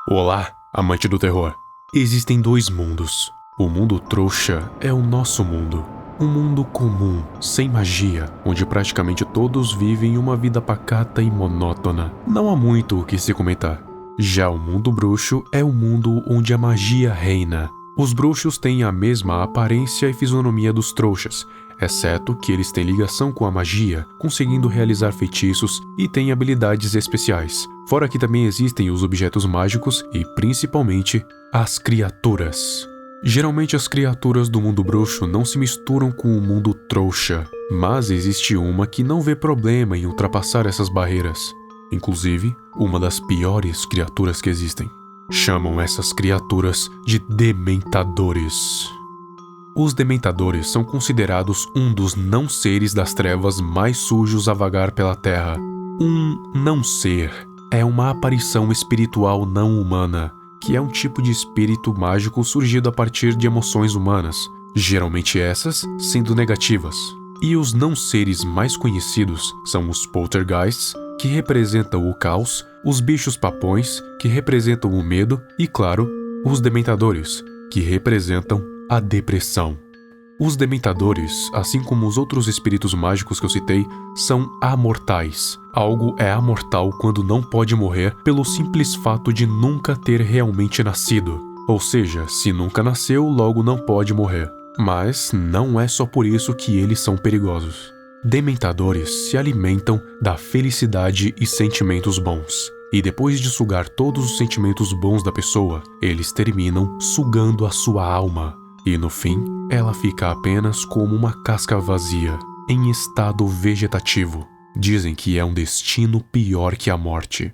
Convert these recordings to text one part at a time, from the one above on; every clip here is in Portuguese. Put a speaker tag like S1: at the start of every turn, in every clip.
S1: Olá, amante do terror. Existem dois mundos. O mundo trouxa é o nosso mundo. Um mundo comum, sem magia, onde praticamente todos vivem uma vida pacata e monótona. Não há muito o que se comentar. Já o mundo bruxo é o mundo onde a magia reina. Os bruxos têm a mesma aparência e fisionomia dos trouxas, exceto que eles têm ligação com a magia, conseguindo realizar feitiços e têm habilidades especiais. Fora que também existem os objetos mágicos e, principalmente, as criaturas. Geralmente as criaturas do mundo bruxo não se misturam com o mundo trouxa, mas existe uma que não vê problema em ultrapassar essas barreiras. Inclusive, uma das piores criaturas que existem. Chamam essas criaturas de dementadores. Os dementadores são considerados um dos não-seres das trevas mais sujos a vagar pela Terra. Um não-ser é uma aparição espiritual não humana, que é um tipo de espírito mágico surgido a partir de emoções humanas, geralmente essas sendo negativas. E os não-seres mais conhecidos são os poltergeists, que representam o caos, os bichos papões, que representam o medo, e, claro, os dementadores, que representam a depressão. Os dementadores, assim como os outros espíritos mágicos que eu citei, são amortais. Algo é amortal quando não pode morrer pelo simples fato de nunca ter realmente nascido. Ou seja, se nunca nasceu, logo não pode morrer. Mas não é só por isso que eles são perigosos. Dementadores se alimentam da felicidade e sentimentos bons. E depois de sugar todos os sentimentos bons da pessoa, eles terminam sugando a sua alma. E no fim, ela fica apenas como uma casca vazia, em estado vegetativo. Dizem que é um destino pior que a morte.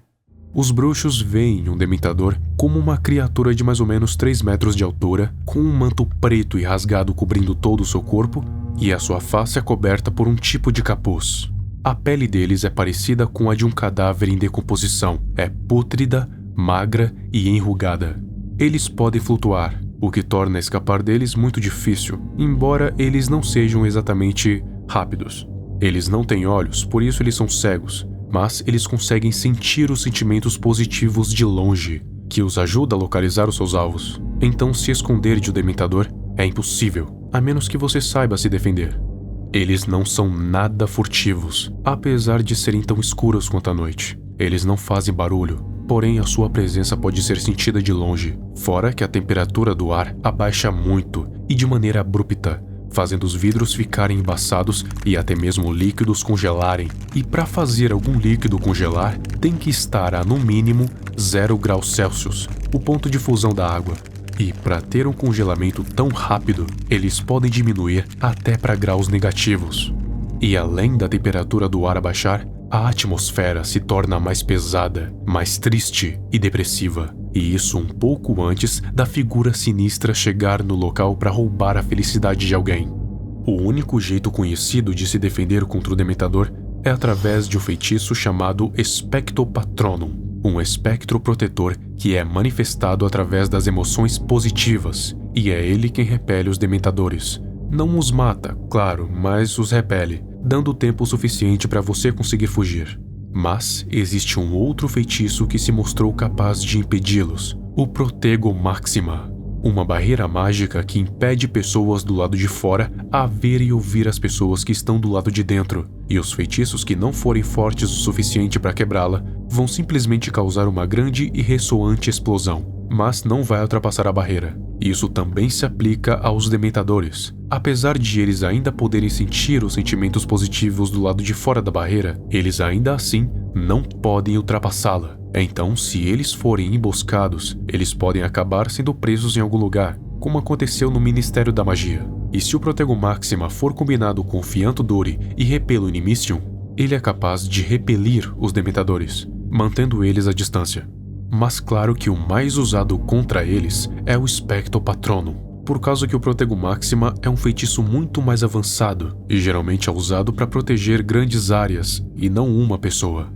S1: Os bruxos veem um dementador como uma criatura de mais ou menos 3 metros de altura, com um manto preto e rasgado cobrindo todo o seu corpo, e a sua face é coberta por um tipo de capuz. A pele deles é parecida com a de um cadáver em decomposição, é pútrida, magra e enrugada. Eles podem flutuar, o que torna escapar deles muito difícil, embora eles não sejam exatamente rápidos. Eles não têm olhos, por isso eles são cegos, mas eles conseguem sentir os sentimentos positivos de longe, que os ajuda a localizar os seus alvos. Então se esconder de um dementador é impossível, a menos que você saiba se defender. Eles não são nada furtivos, apesar de serem tão escuros quanto a noite. Eles não fazem barulho, porém a sua presença pode ser sentida de longe, fora que a temperatura do ar abaixa muito e de maneira abrupta, fazendo os vidros ficarem embaçados e até mesmo líquidos congelarem. E para fazer algum líquido congelar, tem que estar a no mínimo 0 graus Celsius, o ponto de fusão da água. E para ter um congelamento tão rápido, eles podem diminuir até para graus negativos. E além da temperatura do ar abaixar, a atmosfera se torna mais pesada, mais triste e depressiva. E isso um pouco antes da figura sinistra chegar no local para roubar a felicidade de alguém. O único jeito conhecido de se defender contra o dementador é através de um feitiço chamado Expecto Patronum, um espectro protetor que é manifestado através das emoções positivas, e é ele quem repele os dementadores. Não os mata, claro, mas os repele, dando tempo suficiente para você conseguir fugir. Mas existe um outro feitiço que se mostrou capaz de impedi-los, o Protego Maxima, uma barreira mágica que impede pessoas do lado de fora a ver e ouvir as pessoas que estão do lado de dentro, e os feitiços que não forem fortes o suficiente para quebrá-la vão simplesmente causar uma grande e ressoante explosão, mas não vai ultrapassar a barreira. Isso também se aplica aos dementadores. Apesar de eles ainda poderem sentir os sentimentos positivos do lado de fora da barreira, eles ainda assim não podem ultrapassá-la. Então, se eles forem emboscados, eles podem acabar sendo presos em algum lugar, como aconteceu no Ministério da Magia. E se o Protego Maxima for combinado com o Fianto Dori e Repelo Inimicium, ele é capaz de repelir os dementadores, mantendo eles à distância. Mas claro que o mais usado contra eles é o Specto Patronum, por causa que o Protego Maxima é um feitiço muito mais avançado e geralmente é usado para proteger grandes áreas e não uma pessoa.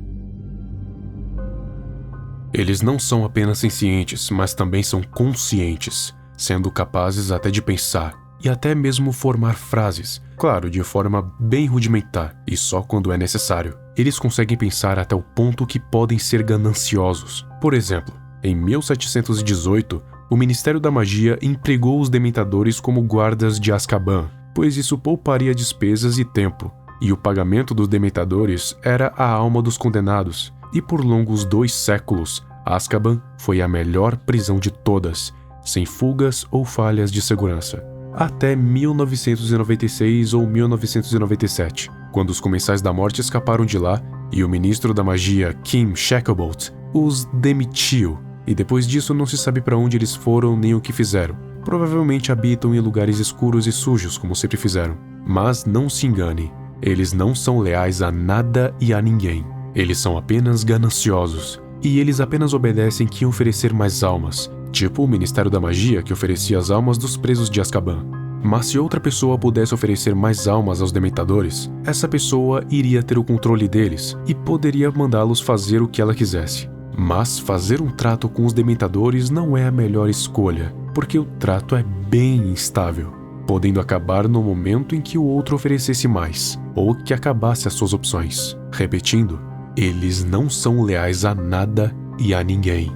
S1: Eles não são apenas sencientes, mas também são conscientes, sendo capazes até de pensar e até mesmo formar frases, claro, de forma bem rudimentar e só quando é necessário. Eles conseguem pensar até o ponto que podem ser gananciosos. Por exemplo, Em 1718, o Ministério da Magia empregou os Dementadores como guardas de Azkaban, pois isso pouparia despesas e tempo, e o pagamento dos Dementadores era a alma dos condenados, e por longos 2 séculos, Azkaban foi a melhor prisão de todas, sem fugas ou falhas de segurança. Até 1996 ou 1997, quando os Comensais da Morte escaparam de lá e o Ministro da Magia, Kim Shacklebolt, os demitiu, e depois disso não se sabe para onde eles foram nem o que fizeram. Provavelmente habitam em lugares escuros e sujos, como sempre fizeram. Mas não se engane, eles não são leais a nada e a ninguém. Eles são apenas gananciosos, e eles apenas obedecem quem oferecer mais almas, tipo o Ministério da Magia que oferecia as almas dos presos de Azkaban. Mas se outra pessoa pudesse oferecer mais almas aos Dementadores, essa pessoa iria ter o controle deles e poderia mandá-los fazer o que ela quisesse. Mas fazer um trato com os Dementadores não é a melhor escolha, porque o trato é bem instável, podendo acabar no momento em que o outro oferecesse mais, ou que acabasse as suas opções. Repetindo, eles não são leais a nada e a ninguém.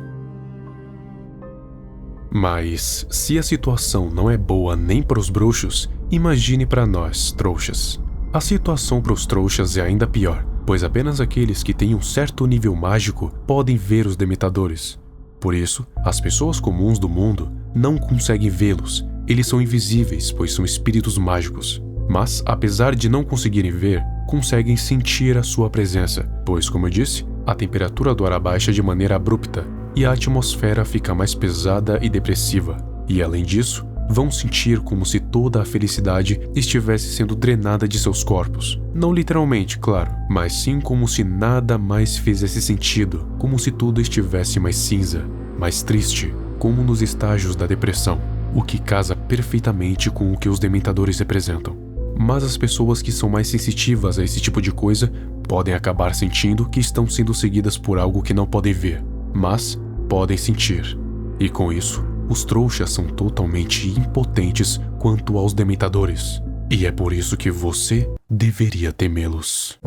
S1: Mas, se a situação não é boa nem para os bruxos, imagine para nós, trouxas. A situação para os trouxas é ainda pior, pois apenas aqueles que têm um certo nível mágico podem ver os Dementadores. Por isso, as pessoas comuns do mundo não conseguem vê-los. Eles são invisíveis, pois são espíritos mágicos. Mas, apesar de não conseguirem ver, conseguem sentir a sua presença, pois, como eu disse, a temperatura do ar abaixa de maneira abrupta e a atmosfera fica mais pesada e depressiva. E, além disso, vão sentir como se toda a felicidade estivesse sendo drenada de seus corpos. Não literalmente, claro, mas sim como se nada mais fizesse sentido, como se tudo estivesse mais cinza, mais triste, como nos estágios da depressão, o que casa perfeitamente com o que os Dementadores representam. Mas as pessoas que são mais sensitivas a esse tipo de coisa podem acabar sentindo que estão sendo seguidas por algo que não podem ver, mas podem sentir. E com isso, os trouxas são totalmente impotentes quanto aos Dementadores. E é por isso que você deveria temê-los.